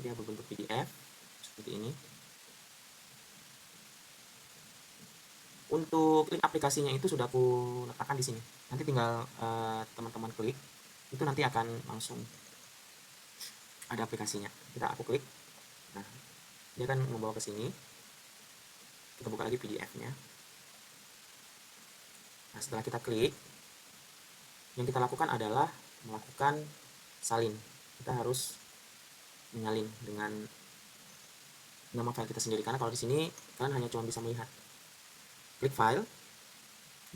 dia berbentuk PDF seperti ini. Untuk link aplikasinya itu sudah aku letakkan di sini. Nanti tinggal teman-teman klik, itu nanti akan langsung ada aplikasinya. Aku klik, nah dia akan membawa ke sini. Kita buka lagi PDF-nya. Nah setelah kita klik, yang kita lakukan adalah melakukan salin. Kita harus menyalin dengan nama file kita sendiri, karena kalau di sini kalian hanya cuma bisa melihat. Klik file,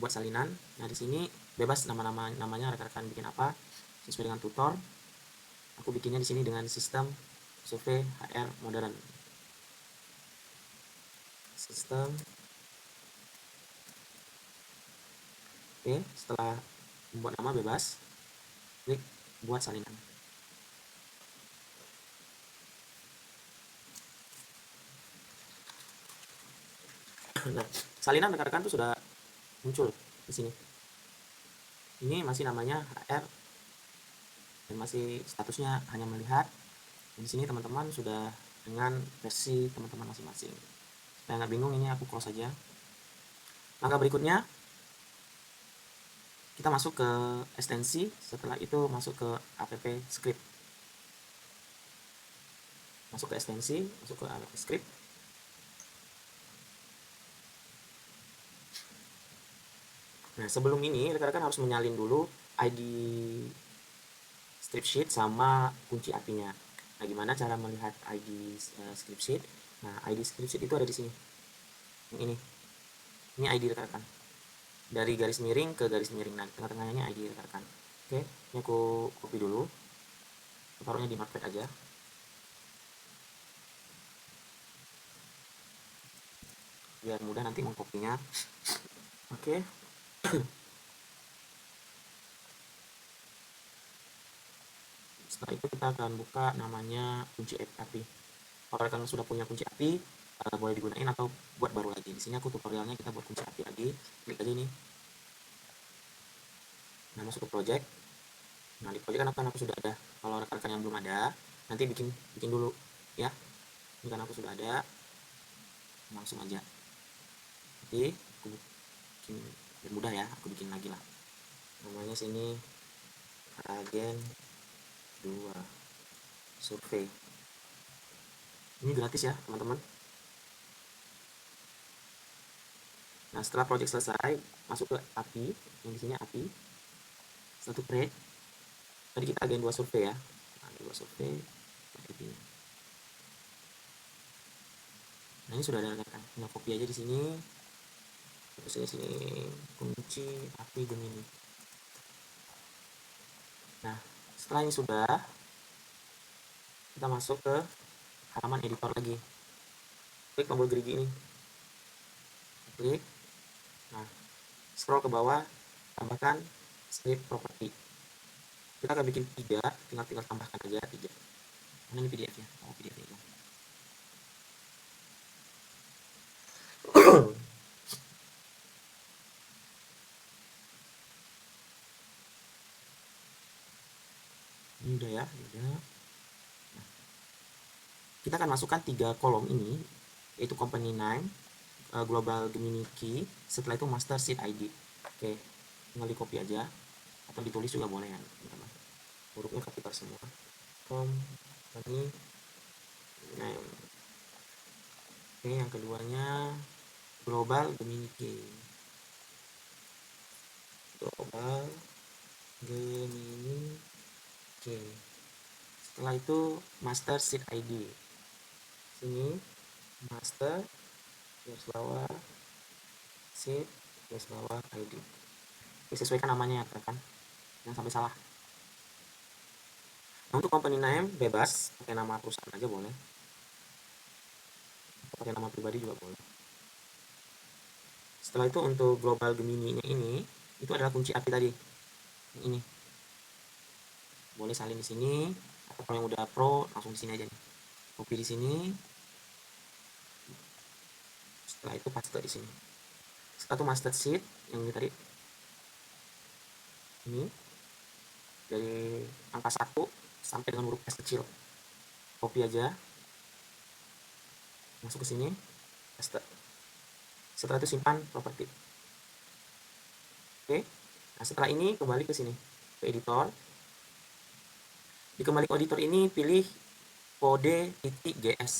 buat salinan. Nah di sini bebas namanya rekan-rekan bikin apa sesuai dengan tutor. Aku bikinnya di sini dengan sistem survei HR modern. Sistem. Oke, setelah membuat nama bebas, klik buat salinan. Nah, salinan rekan-rekan itu sudah muncul di sini. Ini masih namanya HR dan masih statusnya hanya melihat. Dan di sini teman-teman sudah dengan versi teman-teman masing-masing. Supaya nggak bingung, ini aku close saja. Langkah berikutnya, kita masuk ke ekstensi. Setelah itu masuk ke app script. Masuk ke ekstensi, masuk ke app script. Nah sebelum ini rekan-rekan harus menyalin dulu ID script sheet sama kunci API-nya. Nah gimana cara melihat ID script sheet? Nah ID script sheet itu ada di sini. Yang ini ID rekan-rekan. Dari garis miring ke garis miring. Nah tengah-tengahnya ID rekan-rekan. Oke, ini aku copy dulu. Taruhnya di notepad aja. Biar mudah nanti mengkopinya. Oke. Setelah itu kita akan buka namanya kunci API. Kalau kalian sudah punya kunci API, boleh digunain atau buat baru lagi. Di sini aku tutorialnya kita buat kunci API lagi. Klik aja ini. Nah masuk ke project. Nah di project kan aku sudah ada. Kalau rekan-rekan yang belum ada, nanti bikin dulu ya. Ini kan aku sudah ada, langsung aja. Jadi aku bikin biar mudah ya, aku bikin lagi lah. Namanya sini agen 2 survei. Ini gratis ya teman-teman. Nah setelah project selesai, masuk ke API. Yang di sini API. Satu create. Tadi kita agen 2 survei ya. Agen 2 survei. Nah ini sudah ada rekan. Tinggal copy aja di sini. Terus di sini kunci API Gemini. Nah setelah ini sudah, kita masuk ke halaman editor lagi. Klik tombol gerigi ini. Klik. Nah scroll ke bawah, tambahkan script property. Kita akan bikin 3, tinggal tambahkan aja 3. Mana ini PDF nya? Oh PDF nya. Ini udah ya, udah. Nah, kita akan masukkan 3 kolom ini, yaitu company name, global Gemini key, setelah itu master seed ID. Oke, tinggal di copy aja atau ditulis juga boleh ya teman-teman. Hurufnya kapital semua. Company name. Oke, yang keduanya global Gemini key. Global Gemini key. Setelah itu master seed ID. Sini master garis bawah seed garis bawah ID. Sesuaikan namanya ya kan, jangan sampai salah. Nah, untuk company name bebas, pakai nama perusahaan aja boleh, pakai nama pribadi juga boleh. Setelah itu untuk global Gemini ini itu adalah kunci API tadi. Ini boleh salin di sini, atau kalau yang udah pro langsung di sini aja nih. Copy di sini. Setelah itu paste di sini. Setelah itu master sheet yang ini tadi. Ini dari angka 1 sampai dengan huruf S kecil. copy aja, masuk ke sini, paste. Setelah itu simpan properti. Oke, nah setelah ini kembali ke sini, ke editor. Di kembali ke editor ini pilih kode.gs.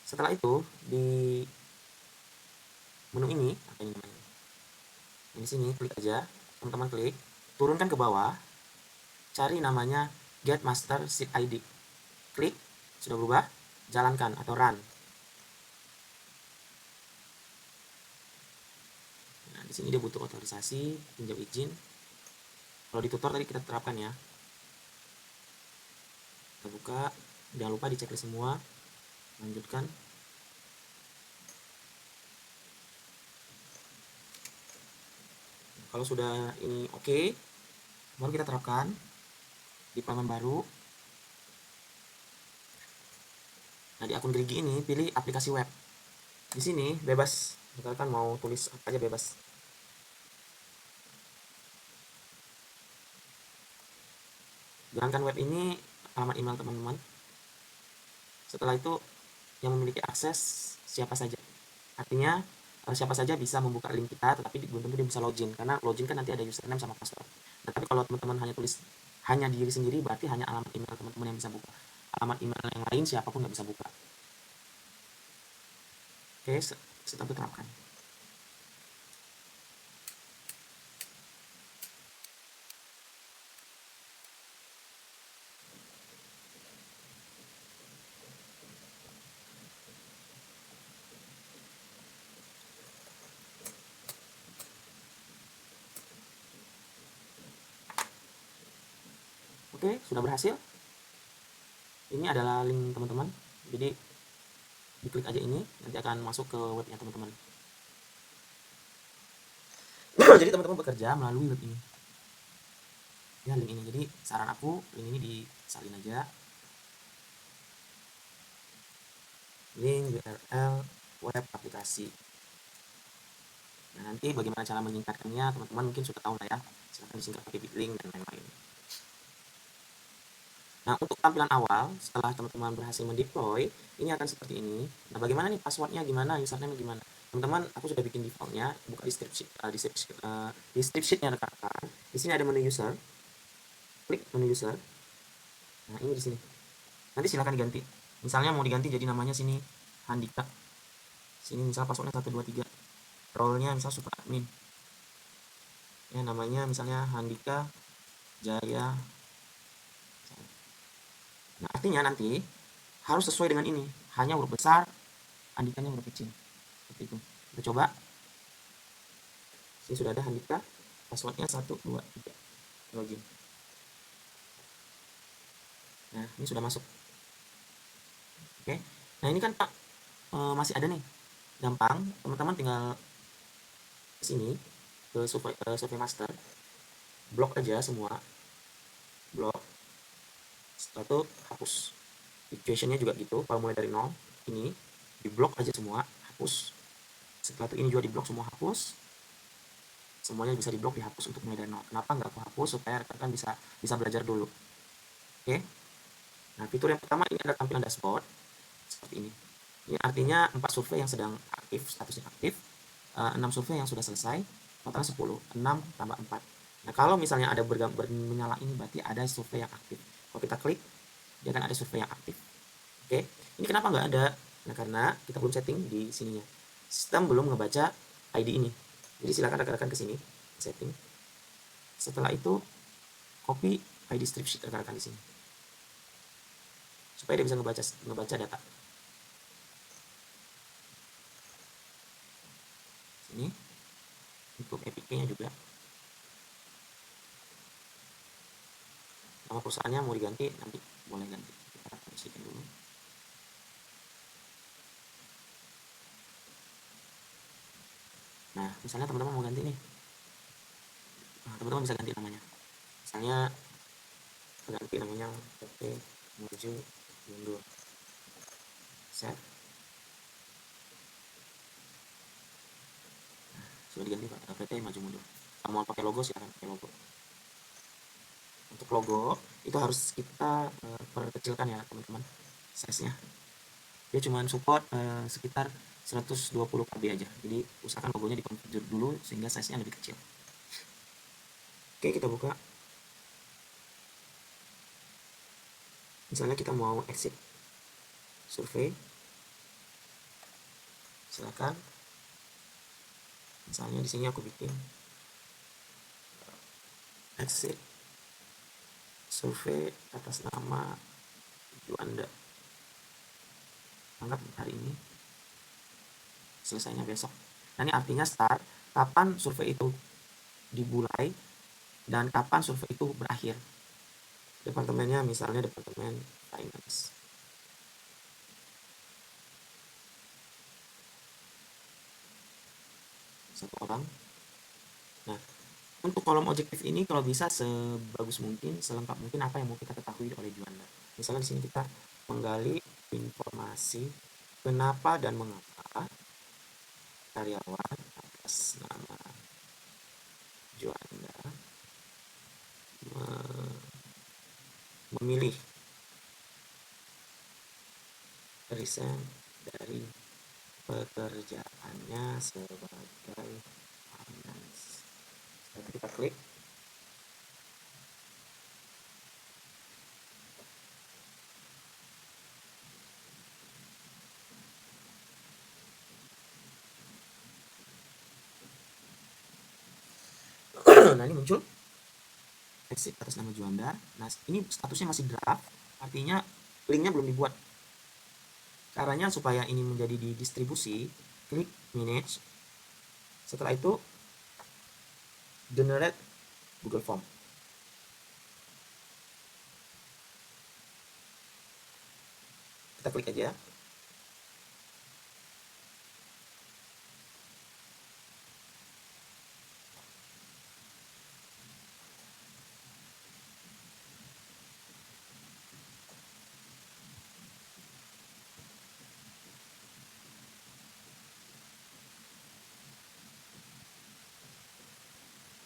Setelah itu di menu ini, apa ini namanya? Di sini klik aja, teman-teman klik, turunkan ke bawah, cari namanya get master seed ID. Klik, sudah berubah, jalankan atau run. Nah, di sini dia butuh otorisasi, pinjam izin. Kalau di tutor tadi kita terapkan ya. Kita buka, jangan lupa dicek semua, lanjutkan. Kalau sudah ini oke, baru kita terapkan di halaman baru. Nah, di akun Gerigi ini pilih aplikasi web. Di sini bebas, misalkan mau tulis apa aja bebas. Jalankan web ini alamat email teman-teman. Setelah itu yang memiliki akses siapa saja. Artinya siapa saja bisa membuka link kita, tetapi belum tentu dia bisa login, karena login kan nanti ada username sama password. Nah, tapi kalau teman-teman hanya tulis hanya diri sendiri, berarti hanya alamat email teman-teman yang bisa buka. Alamat email yang lain siapapun nggak bisa buka. Oke, setelah itu terapkan. Oke, sudah berhasil. Ini adalah link teman-teman. Jadi diklik aja ini, nanti akan masuk ke webnya teman-teman. Jadi teman-teman bekerja melalui web ini. Ya, link ini. Jadi saran aku, link ini disalin aja. Link URL web aplikasi. Nah, nanti bagaimana cara menyingkatkannya, teman-teman mungkin sudah tahu lah ya. Silahkan disingkat pakai bitlink dan lain-lain. Nah, untuk tampilan awal, setelah teman-teman berhasil mendeploy, ini akan seperti ini. Nah, bagaimana nih passwordnya gimana, username gimana? Teman-teman, aku sudah bikin defaultnya, buka description-nya rekan-rekan. Di sini ada menu user. Klik menu user. Nah, ini di sini. Nanti silakan diganti. Misalnya mau diganti jadi namanya sini Handika. Sini misal passwordnya 123. Role-nya misal super admin. Ya, namanya misalnya Handika Jaya. Nah, artinya nanti harus sesuai dengan ini. Hanya huruf besar, Andikanya huruf kecil. Seperti itu. Kita coba. Sini sudah ada Handika. Passwordnya 123. Login. Nah, ini sudah masuk. Oke. Nah, ini kan Pak masih ada nih. Gampang. Teman-teman tinggal ke sini ke survei master. Blok aja semua. Blok. Setelah itu hapus. Equationnya juga gitu. Kalau mulai dari 0, ini di blok aja semua, hapus. Setelah itu ini juga di blok semua, hapus. Semuanya bisa di blok, dihapus untuk mulai dari 0. Kenapa nggak aku hapus? Supaya rekan-rekan bisa belajar dulu. Oke. Nah, fitur yang pertama ini ada tampilan dashboard seperti ini. Ini artinya 4 survei yang sedang aktif, statusnya aktif, 6 survei yang sudah selesai, totalnya 10, 6 tambah 4. Nah, kalau misalnya ada menyala ini berarti ada survei yang aktif. Kalau kita klik, dia akan ada survei yang aktif. Oke, ini kenapa nggak ada? Nah, karena kita belum setting di sininya. Sistem belum ngebaca ID ini. Jadi silakan rekan-rekan ke sini, setting. Setelah itu copy ID strip sheet rekan-rekan di sini. Supaya dia bisa ngebaca data. Sini. Untuk EPK-nya juga. Nama perusahaannya mau diganti, nanti boleh ganti. Kita bersihkan dulu. Nah, misalnya teman-teman mau ganti nih. Nah, teman-teman bisa ganti namanya. Misalnya ganti namanya PT Maju Mundur. Set. Nah, sudah diganti Pak, PT Maju Mundur. Kalau mau pakai logo silahkan pakai logo. Untuk logo itu harus kita perkecilkan ya teman-teman size-nya. Dia cuma support sekitar 120 KB aja, jadi usahakan logonya dikonfigure dulu sehingga size-nya lebih kecil. Oke, kita buka. Misalnya kita mau exit survei, silakan. Misalnya di sini aku bikin exit survei atas nama Juanda. Anggap hari ini, selesainya besok. Nah, ini artinya start, kapan survei itu dimulai dan kapan survei itu berakhir. Departemennya misalnya departemen finance. Satu orang. Nah, untuk kolom objektif ini kalau bisa sebagus mungkin, selengkap mungkin apa yang mau kita ketahui oleh Juanda. Misalnya di sini kita menggali informasi kenapa dan mengapa karyawan atas nama Juanda memilih resign dari pekerjaannya sebagai finance. Setelah kita klik, nah ini muncul exit atas nama Juanda. Nah, ini statusnya masih draft, artinya linknya belum dibuat. Caranya supaya ini menjadi didistribusi, klik manage. Setelah itu generate Google Form. Kita klik aja.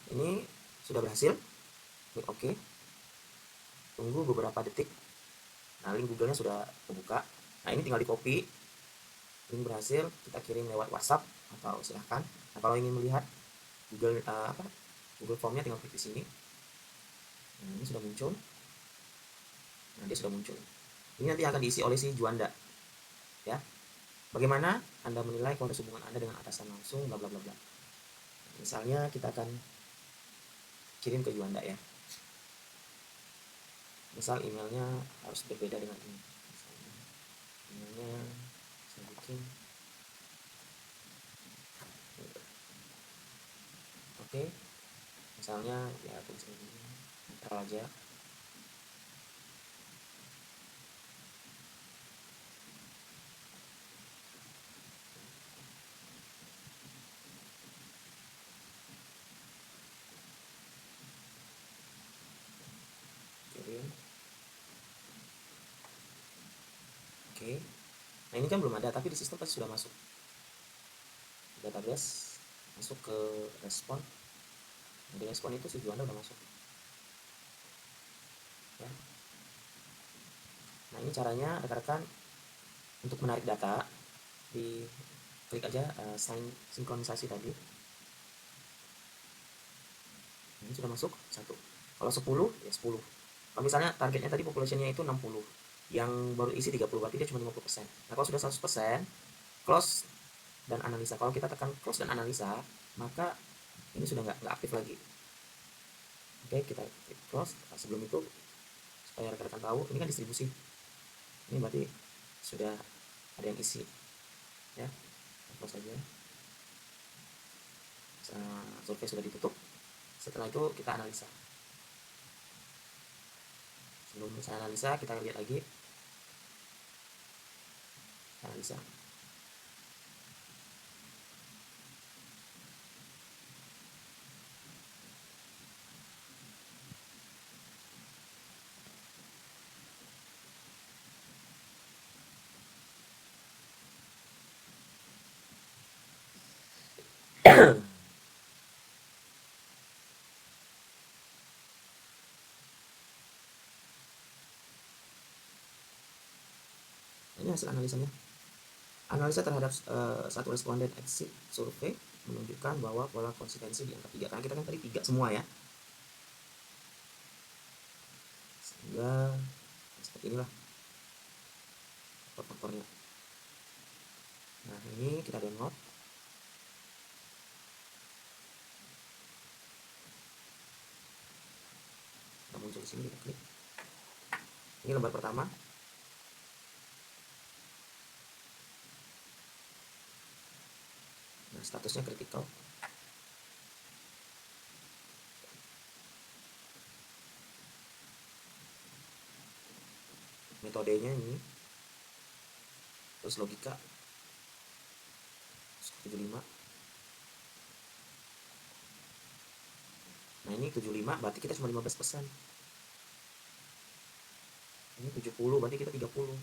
Ini sudah berhasil. Klik OK. Tunggu beberapa detik. Nah, link Google-nya sudah terbuka. Nah, ini tinggal di copy. Link berhasil, kita kirim lewat WhatsApp atau silahkan. Nah, kalau ingin melihat Google Form-nya tinggal klik di sini. Nah, ini sudah muncul. Nah, dia sudah muncul. Ini nanti akan diisi oleh si Juanda. Ya. Bagaimana Anda menilai kualitas hubungan Anda dengan atasan langsung, bla bla bla bla. Misalnya kita akan kirim ke Juanda ya. Misal emailnya harus berbeda dengan ini. Misalnya emailnya saya bikin oke. Misalnya ya tulis ini netral aja. Kirim. Oke. Nah, ini kan belum ada, tapi di sistem pasti sudah masuk. Database masuk ke respon. Nah, di respon itu si Juanda udah masuk. Ya. Nah, ini caranya rekan-rekan untuk menarik data, di klik aja sinkronisasi tadi. Ini sudah masuk 1. Kalau 10 ya 10. Kalau misalnya targetnya tadi populationnya itu 60, yang baru isi 30, berarti dia cuma 50%. Nah, kalau sudah 100%, close dan analisa. Kalau kita tekan close dan analisa, maka ini sudah nggak aktif lagi. Oke, kita klik close. Nah, sebelum itu supaya rekan-rekan tahu, ini kan distribusi. Ini berarti sudah ada yang isi. Ya, close saja. Survei sudah ditutup. Setelah itu kita analisa. Sebelum saya analisa, kita lihat lagi. Analisa. Ini hasil analisanya. Analisa terhadap satu responden exit survei menunjukkan bahwa pola konsistensi di angka 3, karena kita kan tadi 3 semua ya, sehingga seperti inilah faktor-faktornya. Nah, ini kita download. Kita muncul di sini, kita klik. Ini lembar pertama. Nah, statusnya kritikal. Metodenya ini, terus logika 75. Nah, ini 75 berarti kita cuma 15%. Ini 70 berarti kita 30.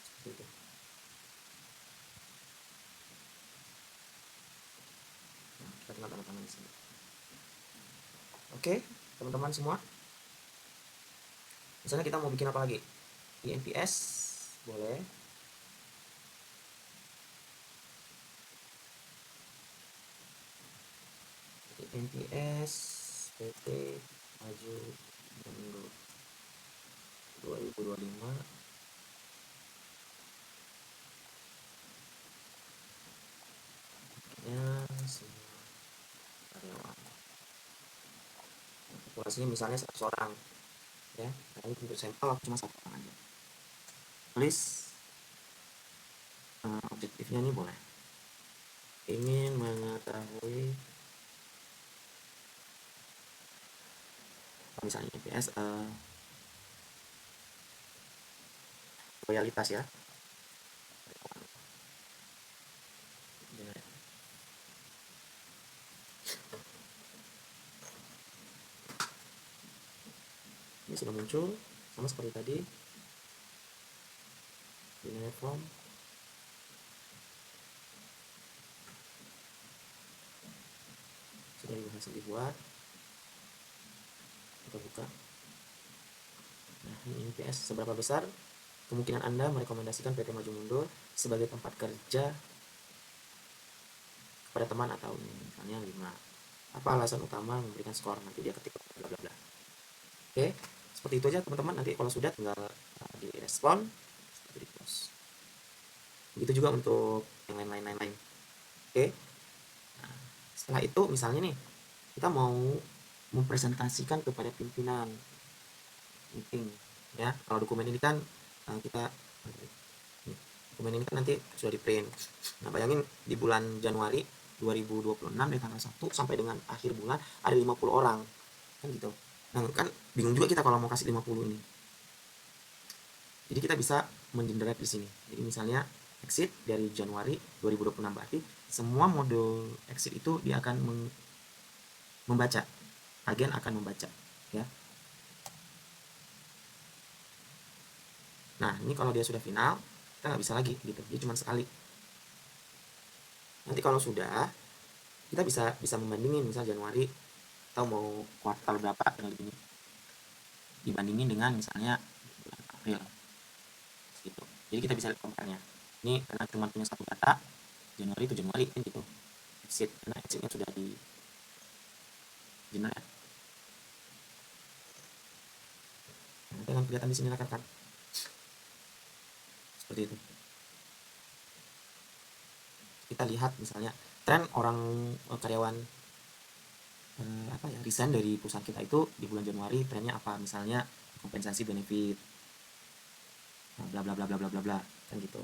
Seperti itu. Nah, kita tinggal tanda tangan di sini. Oke, teman-teman semua. Misalnya kita mau bikin apa lagi? INPS boleh. INPS PT Maju Mundur 2025. Ya, semua karyawan. Populasinya misalnya 100 orang. Ya, nah ini untuk sampel cuma 1 orang aja. Tulis objektifnya ini boleh. Ingin mengetahui misalnya IPS loyalitas ya. Ini sudah muncul sama seperti tadi. Ini form. Sudah berhasil dibuat. Kita buka. Nah, ini IPS seberapa besar kemungkinan Anda merekomendasikan PT Maju Mundur sebagai tempat kerja kepada teman atau misalnya 5. Apa alasan utama memberikan skor? Nanti dia ketik bla bla bla. Oke, seperti itu aja teman-teman. Nanti kalau sudah tinggal direspon, di close. Begitu juga untuk yang lain-lain. Oke. Nah, setelah itu misalnya nih kita mau mempresentasikan kepada pimpinan meeting ya. Kalau dokumen ini kan dokumen ini kan nanti sudah di print. Nah, bayangin di bulan Januari 2026 dari tanggal 1 sampai dengan akhir bulan ada 50 orang. Kan gitu. Nah, kan bingung juga kita kalau mau kasih 50 ini. Jadi kita bisa mengenerate di sini. Jadi misalnya exit dari Januari 2026 berarti semua modul exit itu dia akan membaca. Agen akan membaca, ya. Nah, ini kalau dia sudah final, kita nggak bisa lagi gitu. Dia cuma sekali. Nanti kalau sudah, kita bisa membandingin misal Januari atau mau kuartal berapa yang lebih dibandingin dengan misalnya bulan April gitu. Jadi kita bisa lihat compare-nya. Ini karena cuma punya satu data, Januari itu Januari kan gitu. Exit karena exitnya sudah di generate. Nanti akan kelihatan di sini rekan-rekan. Seperti itu. Kita lihat misalnya tren orang karyawan apa ya resign dari perusahaan kita itu di bulan Januari trennya apa, misalnya kompensasi benefit bla bla bla bla bla bla bla kan gitu.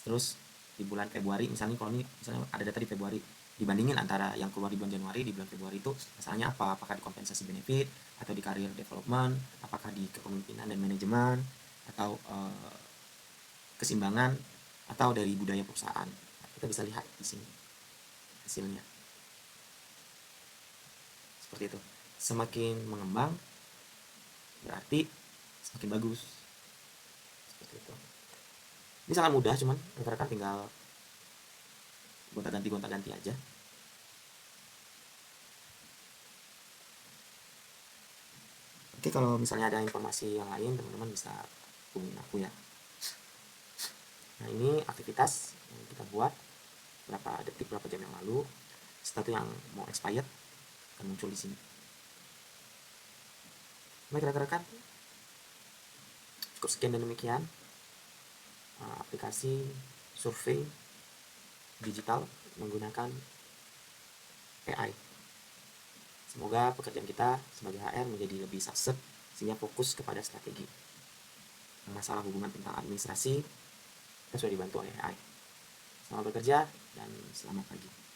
Terus di bulan Februari misalnya, kalau ini misalnya ada data di Februari, dibandingin antara yang keluar di bulan Januari di bulan Februari itu misalnya apa, apakah di kompensasi benefit atau di career development, apakah di kepemimpinan dan manajemen atau keseimbangan atau dari budaya perusahaan. Kita bisa lihat di sini hasilnya seperti itu. Semakin mengembang berarti semakin bagus seperti itu. Ini sangat mudah, cuman rekan-rekan tinggal gonta-ganti aja. Oke, kalau misalnya ada informasi yang lain teman-teman bisa tungguin aku ya. Nah, ini aktivitas yang kita buat berapa detik, berapa jam yang lalu. Setelah itu yang mau expired akan muncul di sini. Baik rekan-rekan, cukup sekian dan demikian aplikasi survei digital menggunakan AI. Semoga pekerjaan kita sebagai HR menjadi lebih sukses sehingga fokus kepada strategi. Masalah hubungan tentang administrasi kita sudah dibantu oleh AI. Selamat bekerja dan selamat pagi.